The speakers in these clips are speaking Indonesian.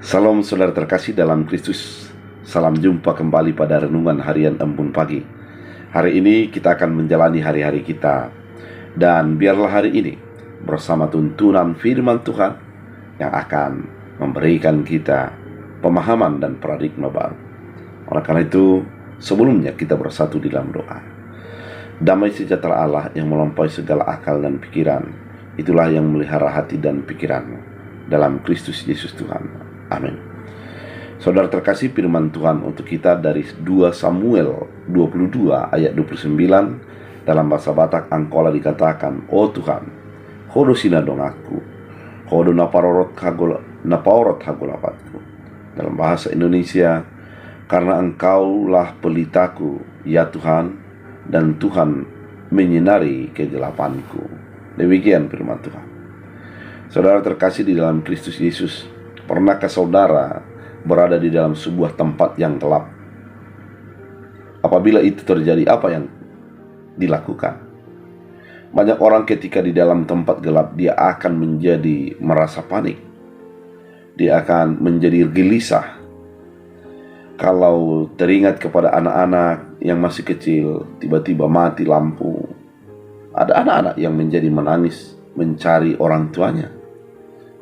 Salam saudara terkasih dalam Kristus. Salam jumpa kembali pada renungan harian Embun Pagi. Hari ini kita akan menjalani hari-hari kita. Dan biarlah hari ini bersama tuntunan firman Tuhan yang akan memberikan kita pemahaman dan paradigma baru. Oleh karena itu, sebelumnya kita bersatu di dalam doa. Damai sejahtera Allah yang melampaui segala akal dan pikiran, itulah yang melihara hati dan pikiranmu dalam Kristus Yesus Tuhan. Amin. Saudara terkasih, firman Tuhan untuk kita dari 2 Samuel 22 ayat 29 dalam bahasa Batak Angkola dikatakan, "O Tuhan, hodo sinadong aku, hodo napaorot hagolapatku." Dalam bahasa Indonesia, karena Engkaulah pelitaku, ya Tuhan, dan Tuhan menyinari kegelapanku. Demikian firman Tuhan. Saudara terkasih di dalam Kristus Yesus, pernahkah saudara berada di dalam sebuah tempat yang gelap? Apabila itu terjadi, apa yang dilakukan? Banyak orang ketika di dalam tempat gelap, dia akan menjadi merasa panik. Dia akan menjadi gelisah. Kalau teringat kepada anak-anak yang masih kecil, tiba-tiba mati lampu. Ada anak-anak yang menjadi menangis, mencari orang tuanya,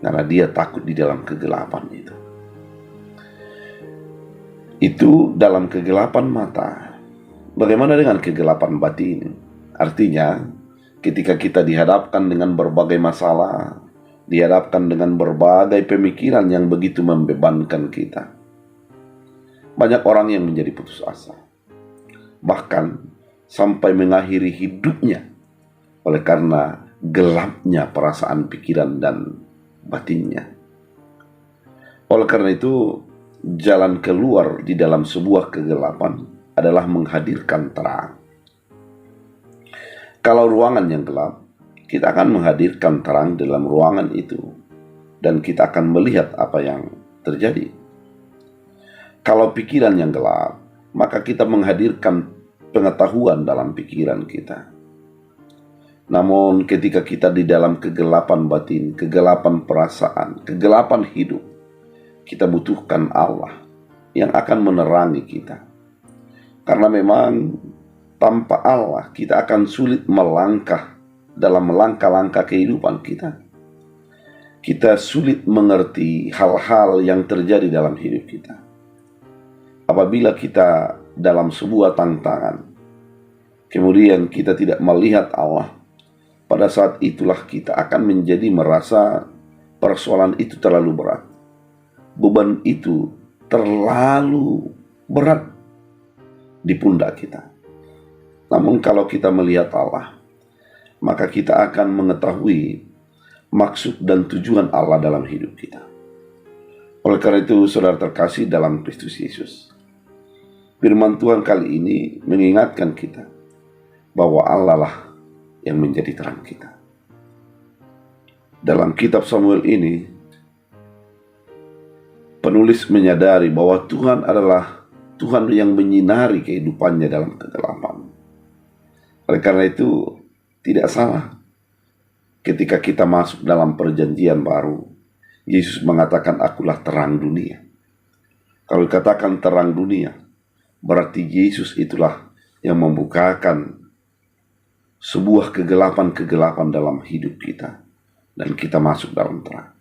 karena dia takut di dalam kegelapan itu. Itu dalam kegelapan mata. Bagaimana dengan kegelapan batin? Artinya, ketika kita dihadapkan dengan berbagai masalah, dihadapkan dengan berbagai pemikiran yang begitu membebankan kita, banyak orang yang menjadi putus asa. Bahkan sampai mengakhiri hidupnya oleh karena gelapnya perasaan, pikiran, dan batinnya. Oleh karena itu, jalan keluar di dalam sebuah kegelapan adalah menghadirkan terang. Kalau ruangan yang gelap, kita akan menghadirkan terang dalam ruangan itu, dan kita akan melihat apa yang terjadi. Kalau pikiran yang gelap, maka kita menghadirkan pengetahuan dalam pikiran kita. Namun ketika kita di dalam kegelapan batin, kegelapan perasaan, kegelapan hidup, kita butuhkan Allah yang akan menerangi kita. Karena memang tanpa Allah kita akan sulit melangkah dalam langkah-langkah kehidupan kita. Kita sulit mengerti hal-hal yang terjadi dalam hidup kita. Apabila kita dalam sebuah tantangan, kemudian kita tidak melihat Allah, pada saat itulah kita akan menjadi merasa persoalan itu terlalu berat. Beban itu terlalu berat di pundak kita. Namun kalau kita melihat Allah, maka kita akan mengetahui maksud dan tujuan Allah dalam hidup kita. Oleh karena itu, saudara terkasih dalam Kristus Yesus, firman Tuhan kali ini mengingatkan kita bahwa Allah lah yang menjadi terang kita. Dalam kitab Samuel ini, penulis menyadari bahwa Tuhan adalah Tuhan yang menyinari kehidupannya dalam kegelapan. Oleh karena itu, tidak salah ketika kita masuk dalam perjanjian baru, Yesus mengatakan, "Akulah terang dunia." Kalau dikatakan terang dunia, berarti Yesus itulah yang membukakan sebuah kegelapan-kegelapan dalam hidup kita, dan kita masuk dalam terang.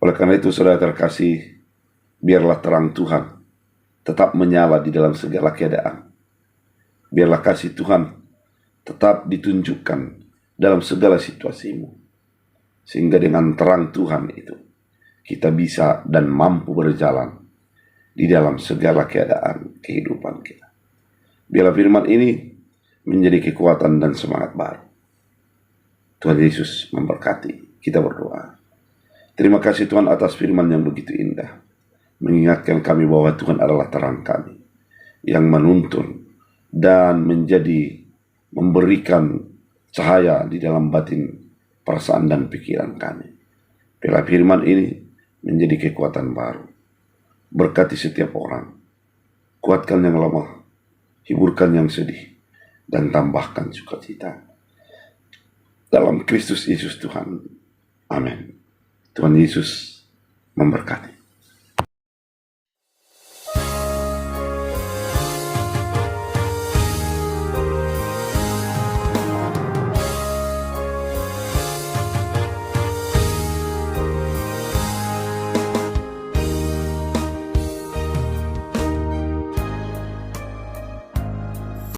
Oleh karena itu, saudara terkasih, biarlah terang Tuhan tetap menyala di dalam segala keadaan. Biarlah kasih Tuhan tetap ditunjukkan dalam segala situasimu, sehingga dengan terang Tuhan itu kita bisa dan mampu berjalan di dalam segala keadaan kehidupan kita. Biarlah firman ini menjadi kekuatan dan semangat baru. Tuhan Yesus memberkati. Kita berdoa. Terima kasih Tuhan atas firman yang begitu indah, mengingatkan kami bahwa Tuhan adalah terang kami, yang menuntun dan memberikan cahaya di dalam batin, perasaan, dan pikiran kami. Biarlah firman ini menjadi kekuatan baru. Berkati setiap orang. Kuatkan yang lemah, hiburkan yang sedih, dan tambahkan sukacita. Dalam Kristus Yesus Tuhan. Amin. Tuhan Yesus memberkati.